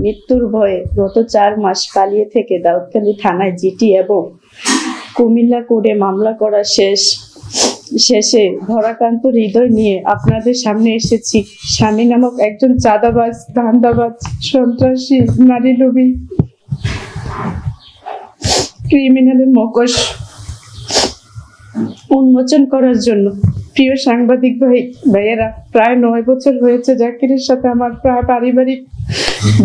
মৃত্যুর ভয়ে গত 4 মাস পালিয়ে থেকে দাউদকান্দি থানায় জিডি এবং কুমিল্লা কোর্টে মামলা করা শেষে ভরাক্রান্ত হৃদয় নিয়ে আপনাদের সামনে এসেছি। স্বামী নামক একজন চাঁদাবাজ, ধান্দাবাজ, সন্ত্রাসী, নারী লোভী ক্রিমিনালের মুখোশ উন্মোচন করার জন্য। প্রিয় সাংবাদিক ভাইয়েরা, প্রায় 9 বছর হয়েছে জাকিরের সাথে আমার প্রায় পারিবারিক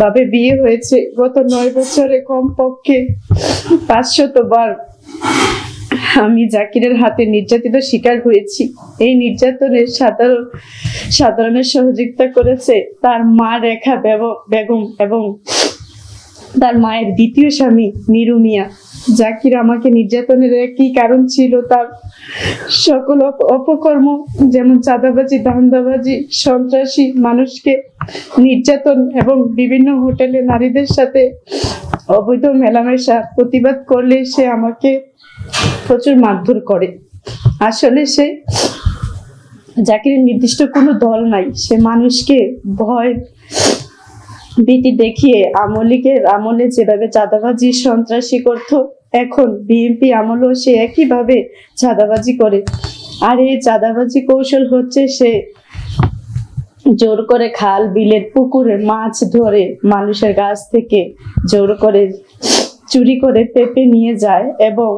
ভাবে বিয়ে হয়েছে। গত 9 বছরে কমপক্ষে 500 বার আমি জাকিরের হাতে নির্যাতিত শিকার হয়েছি। এই নির্যাতনে সাধারণের সহযোগিতা করেছে তার মা রেখা বেগম এবং তার মায়ের দ্বিতীয় স্বামী নিরু মিয়া। জাকির আমাকে নির্যাতনের একই কারণ ছিল তার সকল অপকর্ম, যেমন চাঁদাবাজি, ধান্দাবাজি, সন্ত্রাসী, মানুষকে নির্যাতন এবং বিভিন্ন হোটেলে নারীদের সাথে অবৈধ মেলামেশা। প্রতিবাদ করলে সে আমাকে প্রচুর মারধর করে। আসলে জাকিরের নির্দিষ্ট কোনো দল নাই। সে মানুষকে ভয় ভীতি দেখিয়ে আমলে যেভাবে চাঁদাবাজি, সন্ত্রাসী করত, এখন বিএনপি আমলেও সে একইভাবে চাঁদাবাজি করে। আর এই চাঁদাবাজি কৌশল হচ্ছে সে জোর করে খাল, বিলের, পুকুরে মাছ ধরে মানুষের কাছ থেকে জোর করে চুরি করে পেপে নিয়ে যায় এবং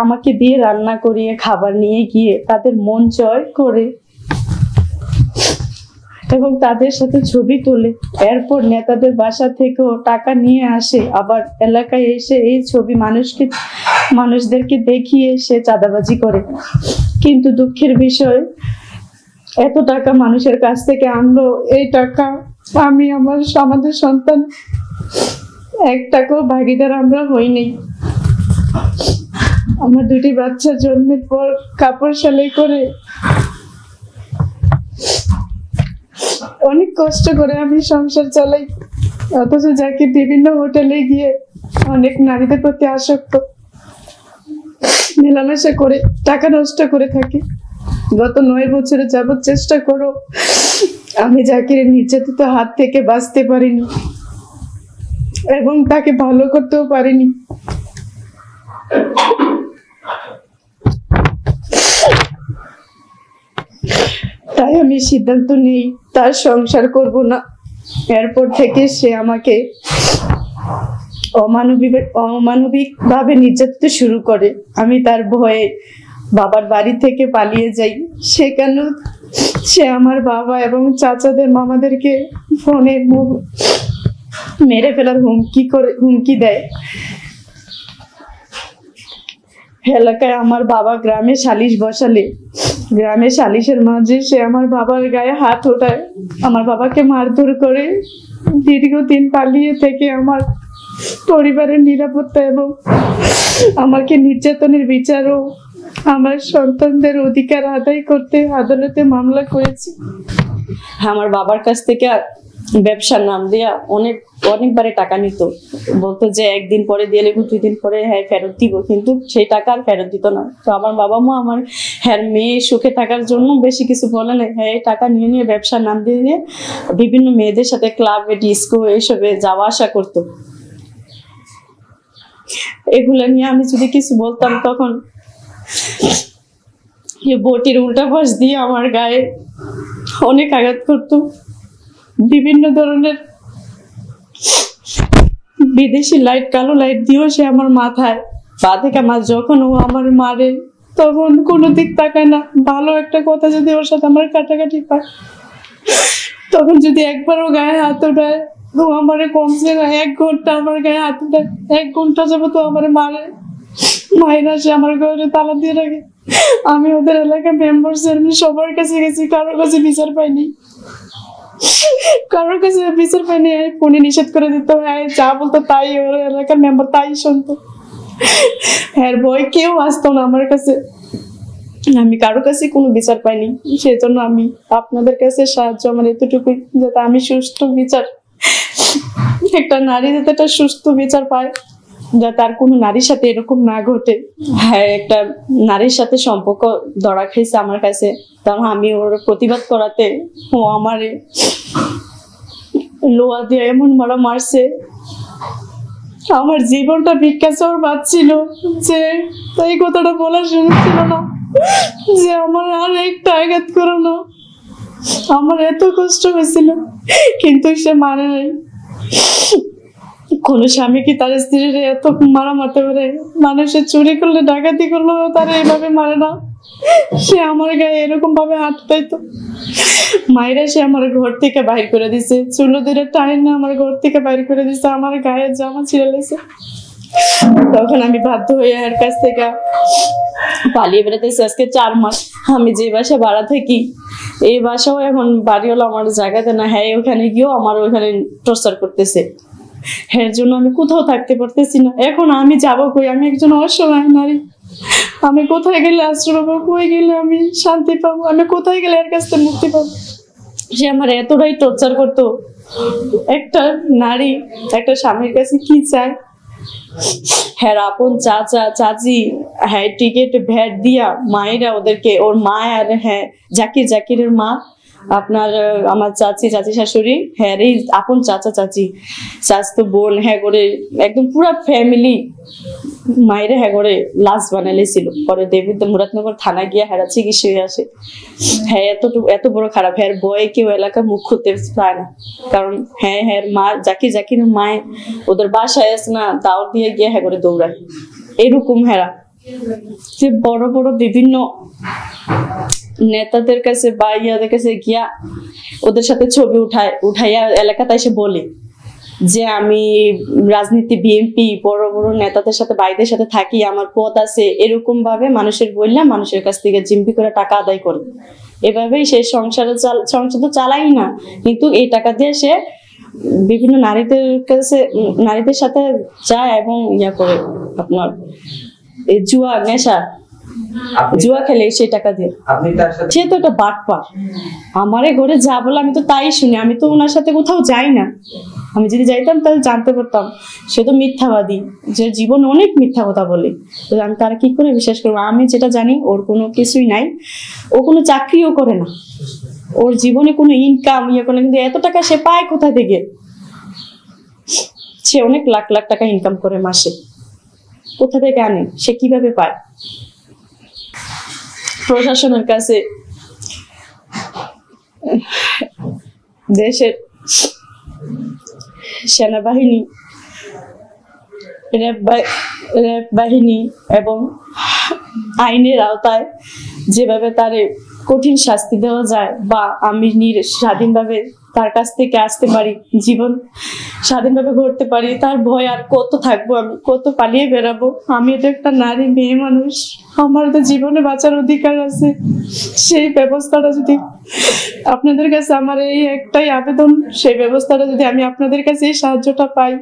আমাকে দিয়ে রান্না করিয়ে খাবার নিয়ে গিয়ে তাদের মন জয় করে এবং তাদের সাথে ছবি তোলে। এরপর নেতাদের বাসা থেকেও টাকা নিয়ে আসে, আবার এলাকায় এসে এই ছবি মানুষদেরকে দেখিয়ে সে চাঁদাবাজি করে। কিন্তু দুঃখের বিষয়, এত টাকা মানুষের কাছ থেকে আনলো, এই টাকা আমাদের সন্তান 1 টাকাও ভাগিদার আমরা হইনি। আমার 2টি বাচ্চা জন্মের পর কাপড় সেলাই করে অনেক কষ্ট করে আমি সংসার চালাই, অথচ জাকির বিভিন্ন হোটেলে গিয়ে অনেক নারীদের প্রতি আসক্ত, মেলামেশা করে টাকা নষ্ট করে থাকে। গত 9 বছরে যাবৎ চেষ্টা করো আমি জাকিরের নির্যাতিত হাত থেকে বাঁচতে পারিনি এবং তাকে ভালো করতেও পারিনি। তাই আমি সিদ্ধান্ত নেই তার সংসার করব না। এরপর থেকে সে আমাকে অমানবিক ভাবে নির্যাতিত শুরু করে। আমি তার ভয়ে বাবার বাড়ি থেকে পালিয়ে যাই। সেখানে সে আমার বাবা এবং চাচাদের, মামাদেরকে ফোনে মেরে ফেলার হুমকি দেয়। এলাকায় আমার বাবা গ্রামে সালিশ বসালে গ্রামে সালিশের মাঝে সে আমার বাবার গায়ে হাত ওঠায়, আমার বাবাকে মারধর করে। দীর্ঘদিন পালিয়ে থেকে আমার পরিবারের নিরাপত্তা এবং আমাকে নির্যাতনের বিচার ও আমার সন্তানদের অধিকার আদায় করতে আদালতে মামলা করেছি। আমার বাবার কাছ থেকে ব্যবসার নাম দিয়া অনেকবারে টাকা নিত, বলতো যে 1 দিন পরে দিয়ে লেবো, 2 দিন পরে ফেরত দিব, কিন্তু সেই টাকা আর ফেরত দিত না। তো আমার বাবা মা আমার মেয়ে সুখে থাকার জন্য বেশি কিছু বলে না, টাকা নিয়ে ব্যবসার নাম দিয়ে বিভিন্ন মেয়েদের সাথে ক্লাবে, ডিস্কো এইসবে যাওয়া আসা করতো। এগুলা নিয়ে আমি যদি কিছু বলতাম তখন বটির উল্টা পাশ দিয়ে আমার গায়ে অনেক আঘাত করতো। বিভিন্ন ধরনের বিদেশি লাইট, কালো লাইট দিয়েও সে আমার মাথায় পা থেকে যখন ও আমার মারে তখন কোনো দিক তাকায় না। ভালো একটা কথা যদি ওর সাথে আমার কাটাকাটি পায়, তখন যদি একবারও গায়ে হাত ওঠায়, তো আমার কমছে না 1 ঘন্টা আমার গায়ে হাত ওঠায়, 1 ঘন্টা যাবো তো আমার মারে। মায়েরা সে আমার ঘরে তালা দিয়ে রাখে। আমি ওদের এলাকায় মেম্বার চেয়ারম্যান সবার কাছে গেছি, কারোর কাছে বিচার পাইনি। ফোনে নিষেধ করে দিত, যা বলতো তাই ওর এলাকার মেম্বার তাই শুনতো। ভয় কেউ আসতো না আমার কাছে। আমি কারো কাছে কোনো বিচার পাইনি। সেজন্য আমি আপনাদের কাছে সাহায্য আমার এতটুকুই, যাতে আমি সুস্থ বিচার, একটা নারী যাতে একটা সুস্থ বিচার পায়, যাতে আর কোনো নারীর সাথে এরকম না ঘটে। একটা নারীর সাথে সম্পর্ক ধরা খাইছে আমার কাছে, তখন আমি ওর প্রতিবাদ করাতে ও আমার লোহা দিয়ে এমন মারা মারছে, আমার জীবনটা ভিক্ষা চাওয়ার পাচ্ছিল। যে এই কথাটা বলার সুযোগ ছিল না যে আমার আর একটা আঘাত করো না। আমার এত কষ্ট হয়েছিল, কিন্তু সে মানে নাই। কোন স্বামী কি তার স্ত্রীর এত মারা মারতে পারে? মানুষের চুরি করলে, ডাকাতি করলেও তারা এইভাবে মারে না। সে আমার গায়ে এরকম ভাবে হাত পাইতো। মায়েরা সে আমার ঘর থেকে বাইর করে দিছে, চুলো ধরে টাইম না আমার ঘর থেকে বাইর করে দিছে, আমার গায়ের জামা ছিঁড়ে লেছে। তখন আমি বাধ্য হয়ে এর কাছ থেকে পালিয়ে বেড়াতেছি। আজকে 4 মাস আমি যে বাসা ভাড়া থাকি, এই বাসাও এখন বাড়িওয়ালা আমার জায়গাতে না। হ্যাঁ, ওখানে গিয়েও আমার ওখানে টর্চার করতেছে। এর জন্য আমি কোথাও থাকতে পারতেছি না। এখন আমি যাবো কই? আমি একজন অসহায় নারী। আমি কোথায় গেলে আশ্রয় পাবো? কই গেলে আমি শান্তি পাবো? আমি কোথায় গেলে এর কাছ থেকে মুক্তি পাবো? সে আমার এতটাই টর্চার করতো। একটা নারী একটা স্বামীর কাছে কি চায়? হ্যাঁ, আপন চাচা চাচি, হ্যাঁ টিকিট ভ্যাট দিয়া মায়েরা ওদেরকে, ওর মা আর হ্যাঁ জাকিরের মা, আপনার আমার চাচি শাশুড়ি, হ্যাঁ এই আপন চাচা চাচি, চাচতো বোন, হ্যাঁ করে একদম পুরা ফ্যামিলি মায়েরা হ্যাঁ করে লাশ বানাইলেছিল। পরে মুরাদনগর থানা গিয়া হ্যাঁ চিকিৎসা হয়ে আসে। হ্যাঁ এত বড় খারাপ। হ্যাঁ বয়ে কেউ এলাকা মুখ খুলতে পায় না, কারণ হ্যাঁ মা জাকির মায়ে ওদের বাসায় আসে না, দাওয়াত দিয়ে গিয়ে হ্যাঁ করে দৌড়ায়। এরকম হেরা যে বড় বড় বিভিন্ন নেতাদের কাছে বা ইয়াদের কাছে গিয়া ওদের সাথে ছবি উঠাইয়া এলাকাতে এসে বলে যে আমি রাজনীতি, বিএনপি, বড় বড় নেতাদের সাথে, ভাইদের সাথে থাকি, আমার পদ আছে। এরকম ভাবে মানুষের বললাম, মানুষের কাছ থেকে জিম্পি করে টাকা আদায় করে। এভাবেই সে সংসার তো চালাই না, কিন্তু এই টাকা দিয়ে সে বিভিন্ন নারীদের সাথে যায় এবং ইয়া করে, আপনার এই জুয়া খেলে সেই টাকা দিয়ে। সে তো একটা বাটপার। আমারে ঘরে যা বলে আমি তো তাই শুনি। আমি তো ওনার সাথে কোথাও যাই না। আমি যদি যাইতাম তাহলে জানতে পারতাম। সে তো মিথ্যাবাদী, যে জীবন অনেক মিথ্যা কথা বলে। তো আমি তারা কি করে বিশ্বাস করবো? আমি যেটা জানি, ওর কোনো কিছুই নাই, ও কোনো চাকরিও করে না, ওর জীবনে কোনো ইনকাম করে, কিন্তু এত টাকা সে পায় কোথা থেকে? সে অনেক লাখ লাখ টাকা ইনকাম করে মাসে, কোথা থেকে আনে? সে কিভাবে পায়? প্রশাসনের কাছে, দেশের সেনাবাহিনী, র্যাব বাহিনী এবং আইনের আওতায় যেভাবে তারে কঠিন শাস্তি দেওয়া যায়, বা আমি স্বাধীনভাবে তার কাছ থেকে আসতে পারি, জীবন স্বাধীনভাবে গড়তে পারি, তার ভয় আর কত থাকবো? আমি কত পালিয়ে বেড়াবো? আমি তো একটা নারী, মেয়ে মানুষ, আমার তো জীবনে বাঁচার অধিকার আছে। সেই ব্যবস্থাটা যদি আপনাদের কাছে, আমার এই একটাই আবেদন, সেই ব্যবস্থাটা যদি আমি আপনাদের কাছে এই সাহায্যটা পাই।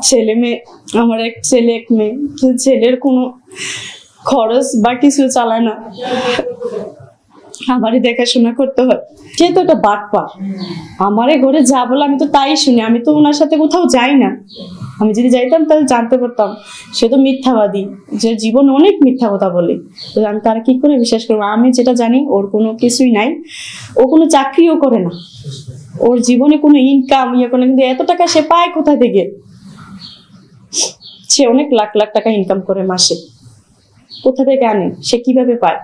ছেলে মেয়ে, আমার এক ছেলে এক মেয়ে। ছেলের কোনো খরচ বা কিছু চালায় না, আমারই দেখাশোনা করতে হয়। সে তো একটা বাটপার। আমারে ঘরে যা বলে আমি তো তাই শুনি। আমি তো ওনার সাথে কোথাও যাই না। আমি যদি যাইতাম তাহলে জানতে পারতাম। সে তো মিথ্যাবাদী, যে জীবন অনেক মিথ্যা কথা বলে। তো আমি তারা কি করে বিশ্বাস করবো? আমি যেটা জানি, ওর কোনো কিছুই নাই, ও কোনো চাকরিও করে না, ওর জীবনে কোনো ইনকাম করে, কিন্তু এত টাকা সে পায় কোথা থেকে? সে অনেক লাখ লাখ টাকা ইনকাম করে মাসে, কোথা থেকে আনে? সে কিভাবে পায়?